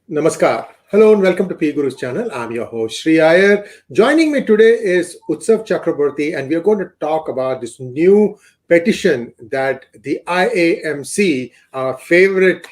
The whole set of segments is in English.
Namaskar. Hello and welcome to PGurus channel. I'm your host 𝙒𝙖𝙩𝙨 Iyer. Joining me today is Utsav Chakrabarti, and we are going to talk about this new petition that the IAMC, our favorite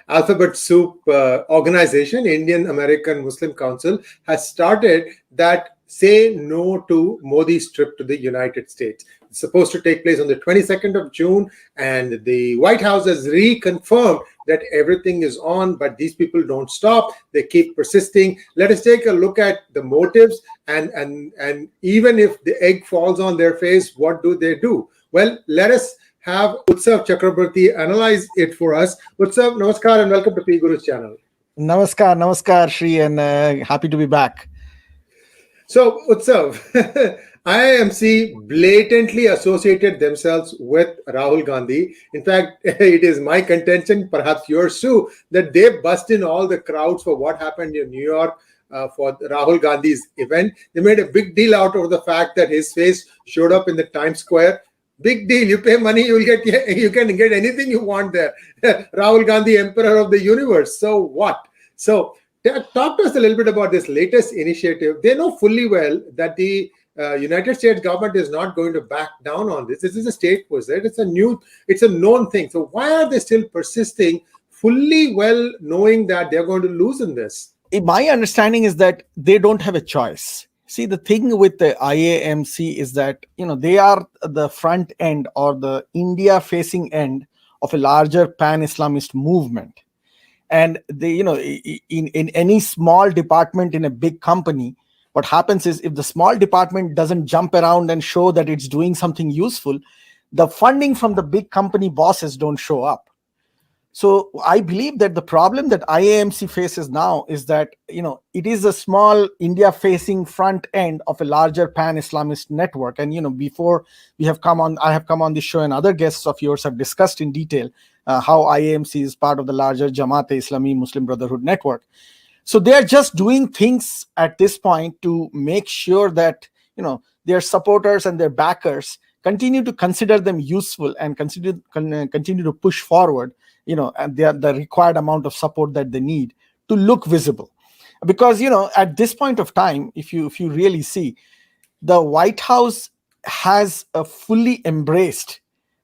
alphabet soup organization, Indian American Muslim Council, has started that say no to Modi's trip to the United States. It's supposed to take place on the 22nd of June, and the White House has reconfirmed that everything is on, but these people don't stop. They keep persisting. Let us take a look at the motives, and even if the egg falls on their face, what do? Well, let us have Utsav Chakrabarti analyze it for us. Utsav, namaskar and welcome to PGurus channel. Namaskar, Shri, and happy to be back. So, Utsav, IAMC blatantly associated themselves with Rahul Gandhi. In fact, it is my contention, perhaps yours too, that they bust in all the crowds for what happened in New York for Rahul Gandhi's event. They made a big deal out of the fact that his face showed up in the Times Square. Big deal. You pay money, you can get anything you want there. Rahul Gandhi, Emperor of the Universe. So what? So talk to us a little bit about this latest initiative. They know fully well that the United States government is not going to back down on this. This is a state visit. It's a known thing. So why are they still persisting, fully well knowing that they're going to lose in this? My understanding is that they don't have a choice. See, the thing with the IAMC is that, they are the front end or the India-facing end of a larger pan-Islamist movement. And they, in any small department in a big company, what happens is if the small department doesn't jump around and show that it's doing something useful, the funding from the big company bosses don't show up. So I believe that the problem that IAMC faces now is that, it is a small India-facing front end of a larger pan-Islamist network. And, before I have come on this show and other guests of yours have discussed in detail how IAMC is part of the larger 𝙤𝙤𝙤𝙪𝙤 Muslim Brotherhood network. So they are just doing things at this point to make sure that, their supporters and their backers continue to consider them useful and continue to push forward, and the required amount of support that they need to look visible. Because, at this point of time, if you really see, the White House has fully embraced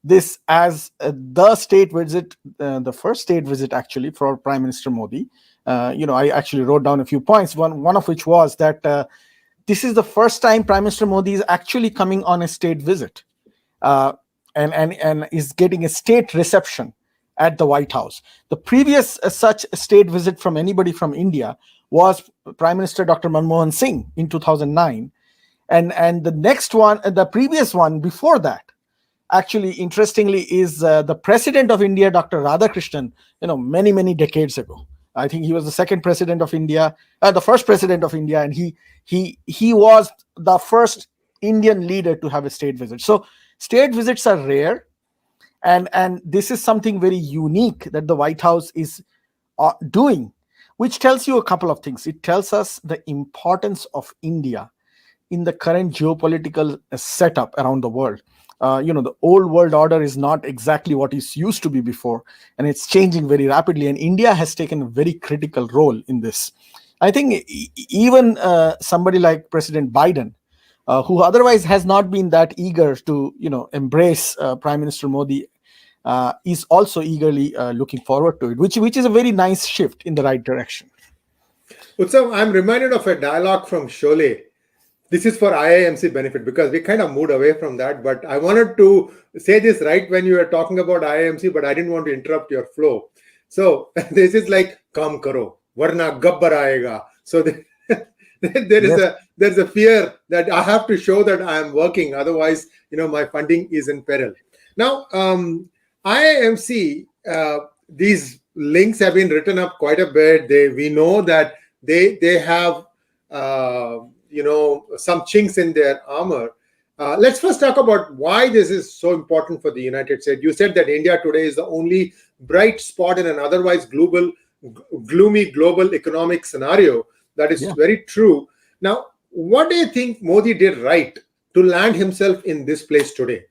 this as the state visit, the first state visit actually for Prime Minister Modi. I actually wrote down a few points, one of which was that this is the first time Prime Minister Modi is actually coming on a state visit and is getting a state reception at the White House. The previous such state visit from anybody from India was Prime Minister Dr. Manmohan Singh in 2009. And the next one, the previous one before that, actually, interestingly, is the President of India, Dr. Radhakrishnan, many, many decades ago. I think he was the second president of India, the first president of India, and he was the first Indian leader to have a state visit. So state visits are rare, and this is something very unique that the White House is doing, which tells you a couple of things. It tells us the importance of India in the current geopolitical setup around the world. The old world order is not exactly what it used to be before, and it's changing very rapidly. And India has taken a very critical role in this. I think even somebody like President Biden, who otherwise has not been that eager to, embrace Prime Minister Modi, is also eagerly looking forward to it, which is a very nice shift in the right direction. Utsav, I'm reminded of a dialogue from Sholay. This is for IAMC benefit because we kind of moved away from that. But I wanted to say this right when you were talking about IAMC, but I didn't want to interrupt your flow. So this is like, Kam karo, varna gabbar aayega. So there's a fear that I have to show that I am working. Otherwise, my funding is in peril. Now, IAMC, these links have been written up quite a bit. We know that they have some chinks in their armor. Let's first talk about why this is so important for the United States. You said that India today is the only bright spot in an otherwise gloomy global economic scenario. That is very true. Now, what do you think Modi did right to land himself in this place today?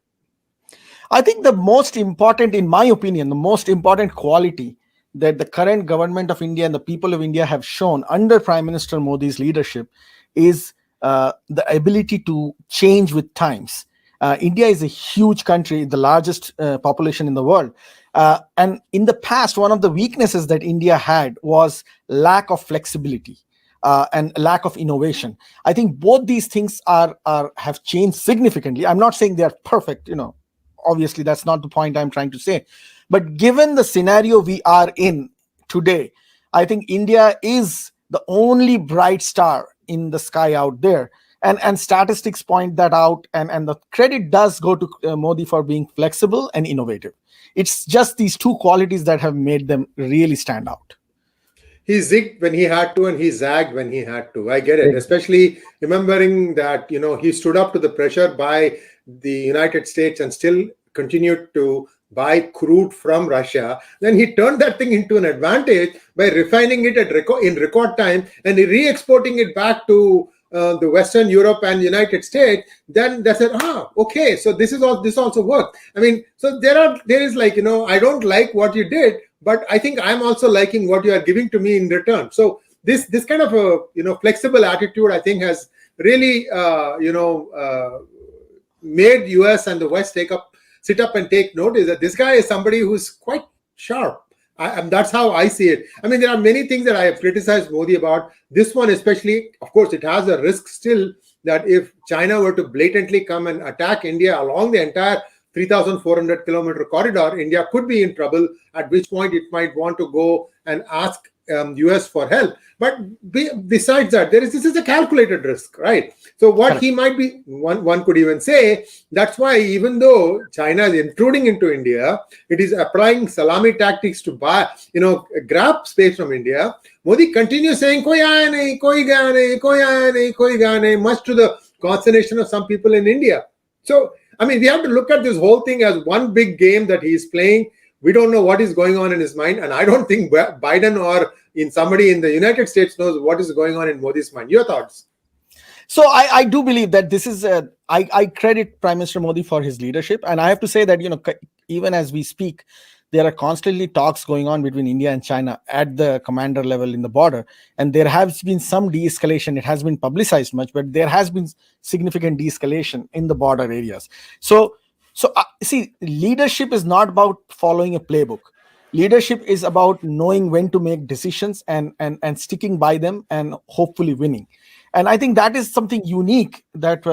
I think the most important, in my opinion, the most important quality that the current government of India and the people of India have shown under Prime Minister Modi's leadership is the ability to change with times. India is a huge country, the largest population in the world. And in the past, one of the weaknesses that India had was lack of flexibility and lack of innovation. I think both these things have changed significantly. I'm not saying they are perfect, obviously that's not the point I'm trying to say. But given the scenario we are in today, I think India is the only bright star in the sky out there. And statistics point that out, and the credit does go to Modi for being flexible and innovative. It's just these two qualities that have made them really stand out. He zigged when he had to and he zagged when he had to. I get it, especially remembering that, he stood up to the pressure by the United States and still continued to buy crude from Russia. Then he turned that thing into an advantage by refining it in record time and re-exporting it back to the Western Europe and United States. Then they said, okay, so this also worked. I mean, so there is like, I don't like what you did, but I think I'm also liking what you are giving to me in return. So this kind of a flexible attitude, I think, has really made US and the West sit up and take notice that this guy is somebody who's quite sharp. And that's how I see it. I mean, there are many things that I have criticized Modi about. This one especially, of course, it has a risk still that if China were to blatantly come and attack India along the entire 3,400 kilometer corridor, India could be in trouble, at which point it might want to go and ask US for help. But besides that, this is a calculated risk, right? So what he might be, one could even say, that's why even though China is intruding into India, it is applying salami tactics to grab space from India. Modi continues saying, koi aaya nahi, koi gaya nahi, koi aaya nahi, koi gaya nahi, much to the consternation of some people in India. So, I mean, we have to look at this whole thing as one big game that he's playing. We don't know what is going on in his mind. And I don't think Biden or somebody in the United States knows what is going on in Modi's mind. Your thoughts? So I do believe that this is I credit Prime Minister Modi for his leadership. And I have to say that, even as we speak, there are constantly talks going on between India and China at the commander level in the border. And there has been some de-escalation. It has been publicized much, but there has been significant de-escalation in the border areas. So see, leadership is not about following a playbook. Leadership is about knowing when to make decisions and sticking by them and hopefully winning. And I think that is something unique that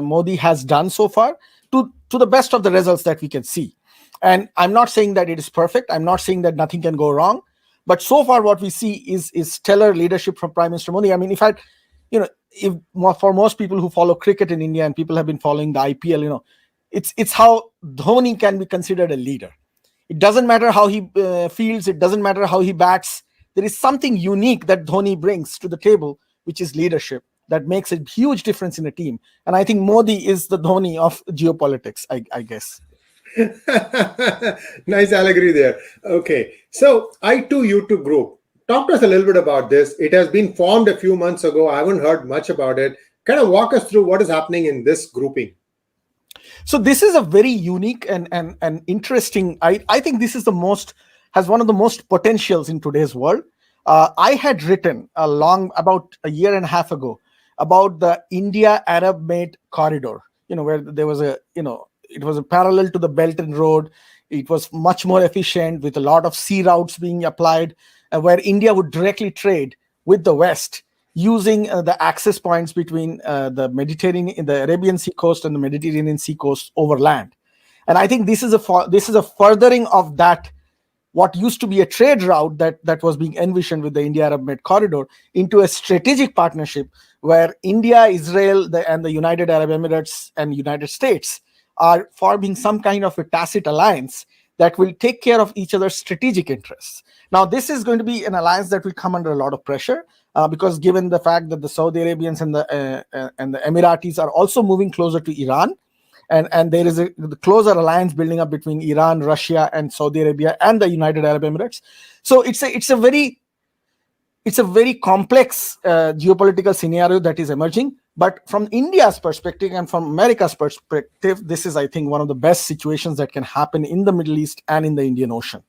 Modi has done so far to the best of the results that we can see. And I'm not saying that it is perfect. I'm not saying that nothing can go wrong. But so far what we see is stellar leadership from Prime Minister Modi. I mean, if for most people who follow cricket in India and people have been following the IPL, it's how Dhoni can be considered a leader. It doesn't matter how he fields. It doesn't matter how he bats. There is something unique that Dhoni brings to the table, which is leadership, that makes a huge difference in a team. And I think Modi is the Dhoni of geopolitics, I guess. Nice allegory there. Okay. So I2U2 group. Talk to us a little bit about this. It has been formed a few months ago. I haven't heard much about it. Kind of walk us through what is happening in this grouping. So this is a very unique and interesting. I think this is has one of the most potentials in today's world. I had written about a year and a half ago about the India-Arab Med corridor. Where there was it was a parallel to the Belt and Road. It was much more efficient with a lot of sea routes being applied, where India would directly trade with the West, using the access points between the Arabian Sea coast and the Mediterranean Sea coast over land. And I think this is a furthering of that, what used to be a trade route that was being envisioned with the India-Arab Med corridor, into a strategic partnership where India, Israel, and the United Arab Emirates and United States are forming some kind of a tacit alliance that will take care of each other's strategic interests. Now, this is going to be an alliance that will come under a lot of pressure, because given the fact that the Saudi Arabians and the Emiratis are also moving closer to Iran, and there is the closer alliance building up between Iran, Russia, and Saudi Arabia and the United Arab Emirates. So it's a very complex geopolitical scenario that is emerging. But from India's perspective and from America's perspective, this is, I think, one of the best situations that can happen in the Middle East and in the Indian Ocean.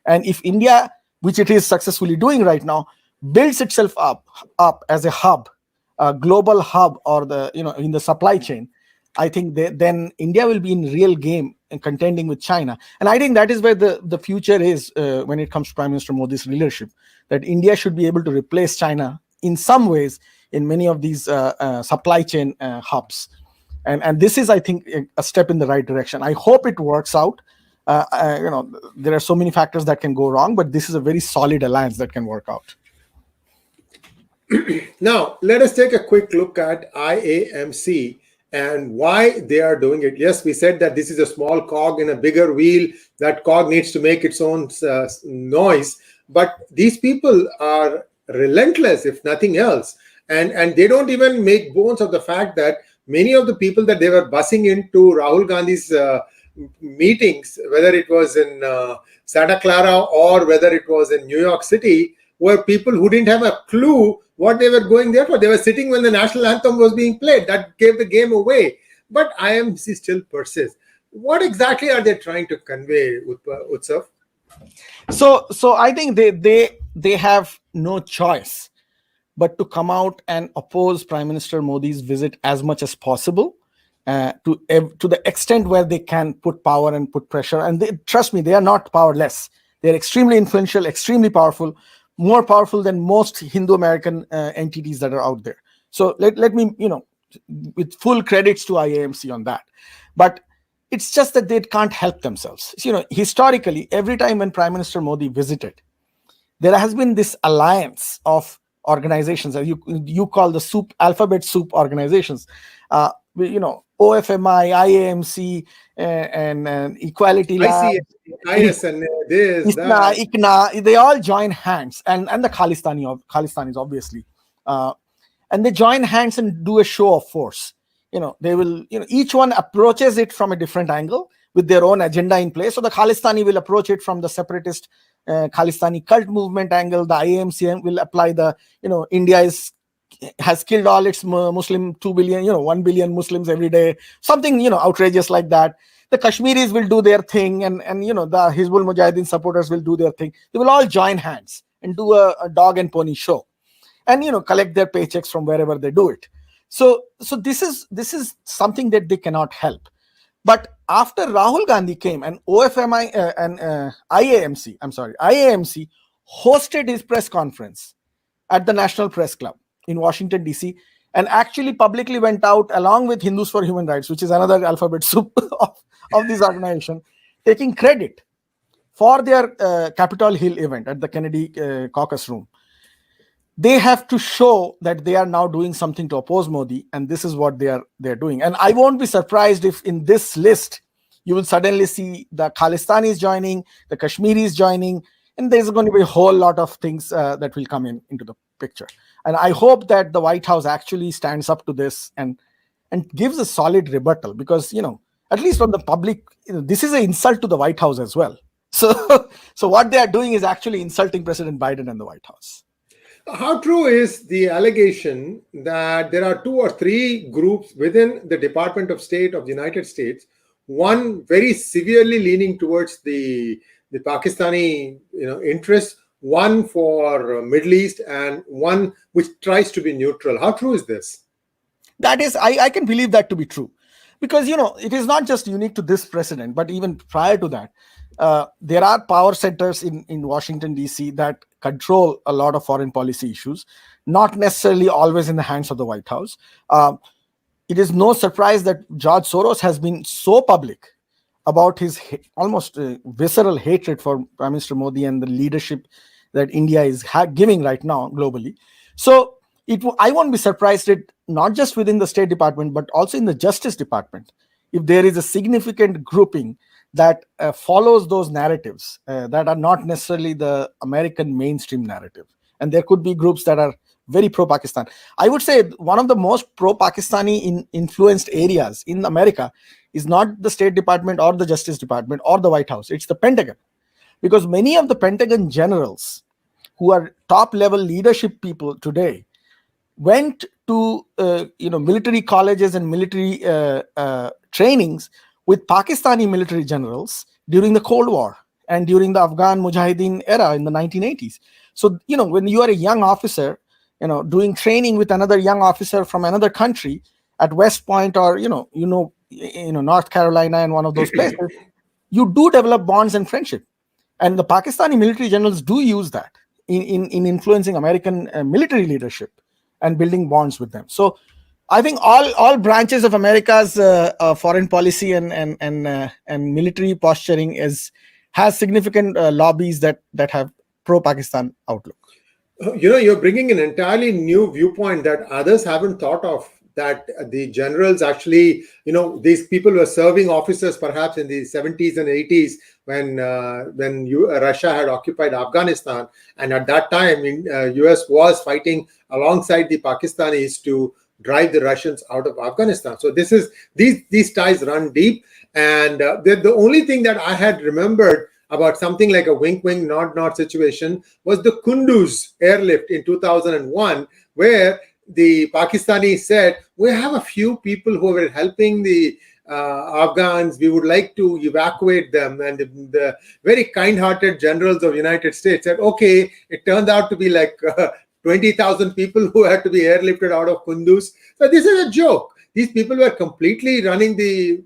And if India which it is successfully doing right now, builds itself up as a hub, a global hub, or in the supply chain, I think then India will be in real game and contending with China. And I think that is where the future is when it comes to Prime Minister Modi's leadership, that India should be able to replace China in some ways in many of these supply chain hubs. And this is, I think, a step in the right direction. I hope it works out. There are so many factors that can go wrong, but this is a very solid alliance that can work out. Now, let us take a quick look at IAMC and why they are doing it. Yes, we said that this is a small cog in a bigger wheel. That cog needs to make its own noise. But these people are relentless, if nothing else. And they don't even make bones of the fact that many of the people that they were bussing into Rahul Gandhi's meetings, whether it was in Santa Clara or whether it was in New York City, were people who didn't have a clue what they were going there for. They were sitting when the national anthem was being played. That gave the game away. But IAMC still persists. What exactly are they trying to convey, Utsav? So I think they have no choice but to come out and oppose Prime Minister Modi's visit as much as possible, to the extent where they can put power and put pressure. And trust me, they are not powerless. They're extremely influential, extremely powerful, more powerful than most Hindu American entities that are out there. So let me, with full credits to IAMC on that. But it's just that they can't help themselves. Historically, every time when Prime Minister Modi visited, there has been this alliance of organizations that you call the alphabet soup organizations. OFMI, IAMC, and Equality Lab, and this, that. ICNA, they all join hands, and the Khalistanis obviously, and they join hands and do a show of force. They will, each one approaches it from a different angle with their own agenda in place. So the Khalistani will approach it from the separatist Khalistani cult movement angle. The IAMC will apply the, India has killed all its Muslim 2 billion, 1 billion Muslims every day, something, outrageous like that. The Kashmiris will do their thing, and the Hizbul Mujahideen supporters will do their thing. They will all join hands and do a dog and pony show, and collect their paychecks from wherever they do it. So this is something that they cannot help. But after Rahul Gandhi came and OFMI and IAMC hosted his press conference at the National Press Club in Washington, D.C., and actually publicly went out along with Hindus for Human Rights, which is another alphabet soup of this organization, taking credit for their Capitol Hill event at the Kennedy Caucus Room. They have to show that they are now doing something to oppose Modi, and this is what they're doing. And I won't be surprised if in this list you will suddenly see the Khalistanis joining, the Kashmiris joining, and there's going to be a whole lot of things that will come into the picture. And I hope that the White House actually stands up to this and gives a solid rebuttal, because at least from the public, this is an insult to the White House as well. So what they are doing is actually insulting President Biden and the White House. How true is the allegation that there are 2 or 3 groups within the Department of State of the United States, one very severely leaning towards the Pakistani interests, one for Middle East, and one which tries to be neutral? How true is this? That is, I can believe that to be true, because it is not just unique to this president, but even prior to that, there are power centers in Washington, D.C. that control a lot of foreign policy issues, not necessarily always in the hands of the White House. It is no surprise that George Soros has been so public about his almost visceral hatred for Prime Minister Modi and the leadership that India is giving right now globally. So I won't be surprised that not just within the State Department, but also in the Justice Department, if there is a significant grouping that follows those narratives that are not necessarily the American mainstream narrative. And there could be groups that are very pro-Pakistan. I would say one of the most pro-Pakistani influenced areas in America is not the State Department or the Justice Department or the White House. It's the Pentagon. Because many of the Pentagon generals who are top-level leadership people today went to military colleges and military trainings with Pakistani military generals during the Cold War. and during the Afghan Mujahideen era in the 1980s. So, when you are a young officer, doing training with another young officer from another country at West Point or, North Carolina and one of those places, you do develop bonds and friendship. And the Pakistani military generals do use that in influencing American military leadership and building bonds with them. So I think all branches of America's foreign policy and military posturing has significant lobbies that have pro-Pakistan outlook. You're bringing an entirely new viewpoint that others haven't thought of, that the generals actually, these people were serving officers perhaps in the 70s and 80s when Russia had occupied Afghanistan. And at that time, US was fighting alongside the Pakistanis to drive the Russians out of Afghanistan. So these ties run deep. And the only thing that I had remembered about something like a wink, wink, nod, nod situation was the Kunduz airlift in 2001, where the Pakistanis said, we have a few people who were helping the Afghans. We would like to evacuate them. And the very kind-hearted generals of United States said, okay. It turned out to be like 20,000 people who had to be airlifted out of Kunduz. So this is a joke. These people were completely running the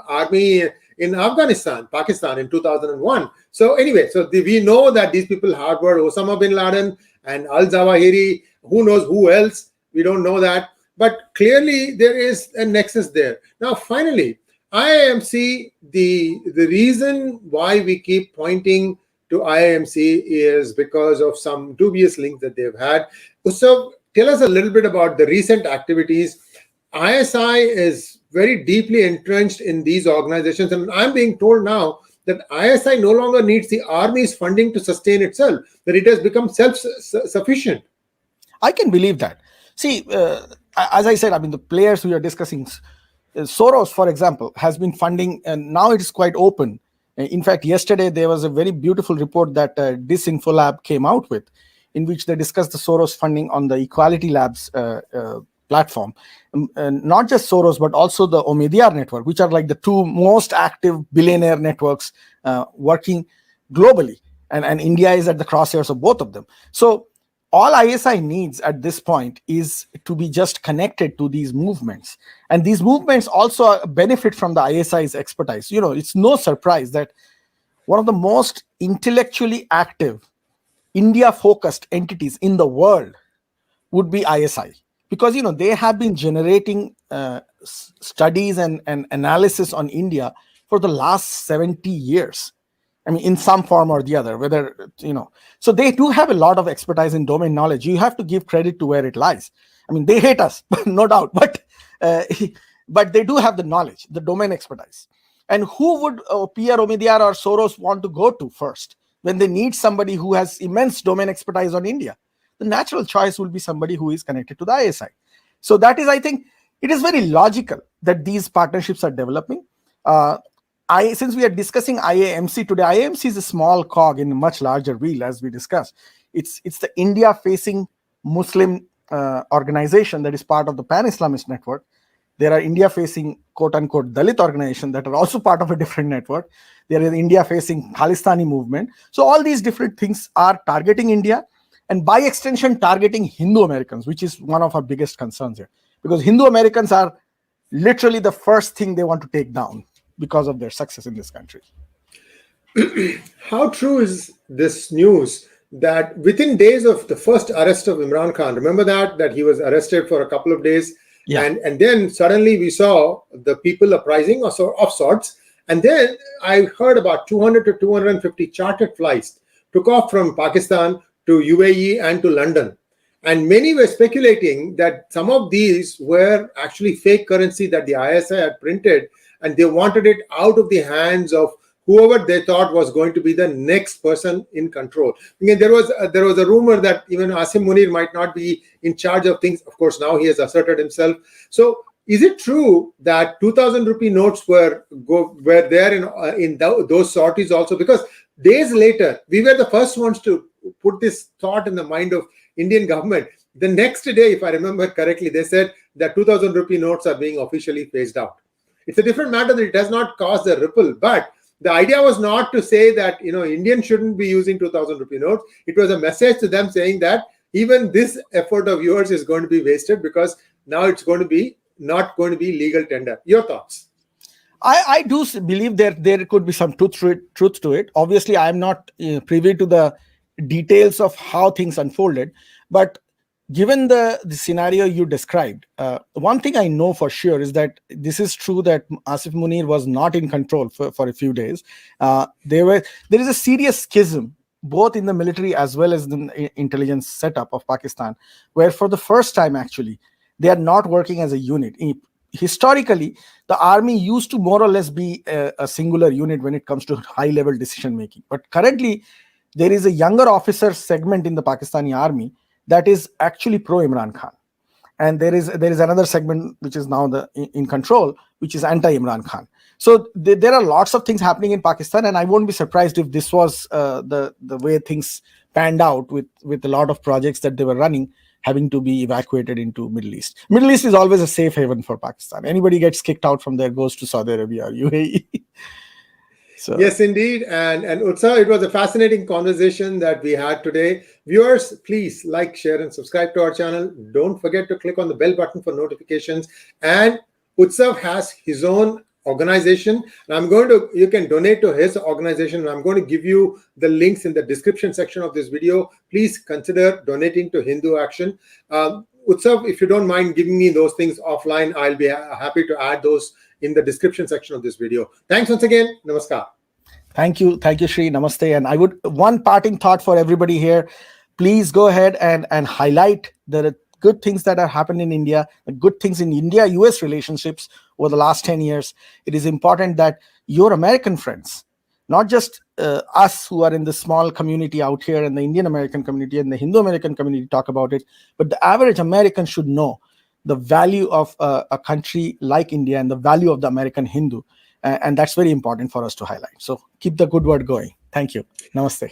army in Pakistan in 2001. So anyway, we know that these people harbored Osama bin Laden and al-Zawahiri. Who knows who else? We don't know that. But clearly there is a nexus there. Now, finally, IAMC, the reason why we keep pointing to IAMC is because of some dubious links that they've had. Utsav, tell us a little bit about the recent activities. ISI is very deeply entrenched in these organizations, and I'm being told now that ISI no longer needs the army's funding to sustain itself, that it has become self-sufficient. I can believe that. See, as I said, the players we are discussing, Soros, for example, has been funding, and now it is quite open. In fact, yesterday there was a very beautiful report that 𝙒𝙧𝙤𝙪𝙥𝙤 came out with, in which they discussed the Soros funding on the Equality Labs platform. Not just Soros, but also the Omidyar network, which are like the two most active billionaire networks working globally. And India is at the crosshairs of both of them. So all ISI needs at this point is to be just connected to these movements. And these movements also benefit from the ISI's expertise. It's no surprise that one of the most intellectually active India-focused entities in the world would be ISI. Because, they have been generating studies and analysis on India for the last 70 years. In some form or the other, so they do have a lot of expertise in domain knowledge. You have to give credit to where it lies. They hate us, no doubt, but they do have the knowledge, the domain expertise. And who would Pierre Omidyar or Soros want to go to first when they need somebody who has immense domain expertise on India? The natural choice will be somebody who is connected to the ISI. So that is, I think, it is very logical that these partnerships are developing. Since we are discussing IAMC today, IAMC is a small cog in a much larger wheel, as we discussed. It's the India-facing Muslim organization that is part of the Pan-Islamist network. There are India-facing quote-unquote Dalit organizations that are also part of a different network. There is India-facing Khalistani movement. So all these different things are targeting India, and by extension targeting Hindu Americans, which is one of our biggest concerns here. Because Hindu Americans are literally the first thing they want to take down because of their success in this country. How true is this news that within days of the first arrest of Imran Khan, remember that he was arrested for a couple of days, and then suddenly we saw the people uprising of sorts, and then I heard about 200 to 250 chartered flights took off from Pakistan to UAE and to London. And many were speculating that some of these were actually fake currency that the ISI had printed, and they wanted it out of the hands of whoever they thought was going to be the next person in control. Again, there was a rumor that even Asim Munir might not be in charge of things. Of course, now he has asserted himself. So is it true that 2,000 rupee notes were there in those sorties also? Because days later, we were the first ones to put this thought in the mind of Indian government. The next day, if I remember correctly, they said that 2,000 rupee notes are being officially phased out. It's a different matter that it has not caused a ripple, but the idea was not to say that, Indians shouldn't be using 2000 rupee notes. It was a message to them saying that even this effort of yours is going to be wasted, because now it's going to be not going to be legal tender. Your thoughts? I do believe there could be some truth to it. Obviously, I'm not privy to the details of how things unfolded, but given the scenario you described, one thing I know for sure is that this is true, that Asif Munir was not in control for a few days. There is a serious schism both in the military as well as the intelligence setup of Pakistan, where for the first time, actually, they are not working as a unit. Historically, the army used to more or less be a singular unit when it comes to high-level decision-making. But currently, there is a younger officer segment in the Pakistani army that is actually pro-Imran Khan. And there is another segment which is now in control, which is anti-Imran Khan. So there are lots of things happening in Pakistan, and I won't be surprised if this was the way things panned out with a lot of projects that they were running having to be evacuated into Middle East. Middle East is always a safe haven for Pakistan. Anybody gets kicked out from there goes to Saudi Arabia or UAE. So. Yes, indeed. And Utsav, it was a fascinating conversation that we had today. Viewers, please like, share, and subscribe to our channel. Don't forget to click on the bell button for notifications. And Utsav has his own organization, and you can donate to his organization, and I'm going to give you the links in the description section of this video. Please consider donating to Hindu Action. Utsav, if you don't mind giving me those things offline, I'll be happy to add those in the description section of this video. Thanks once again. Namaskar. Thank you, Shri. Namaste. And I would, one parting thought for everybody here, please go ahead and highlight the good things that have happened in India, the good things in India-US relationships over the last 10 years. It is important that your American friends, not just us who are in the small community out here in the Indian American community and the Hindu American community talk about it, but the average American should know the value of a country like India and the value of the American Hindu. And that's very important for us to highlight. So keep the good word going. Thank you. Namaste.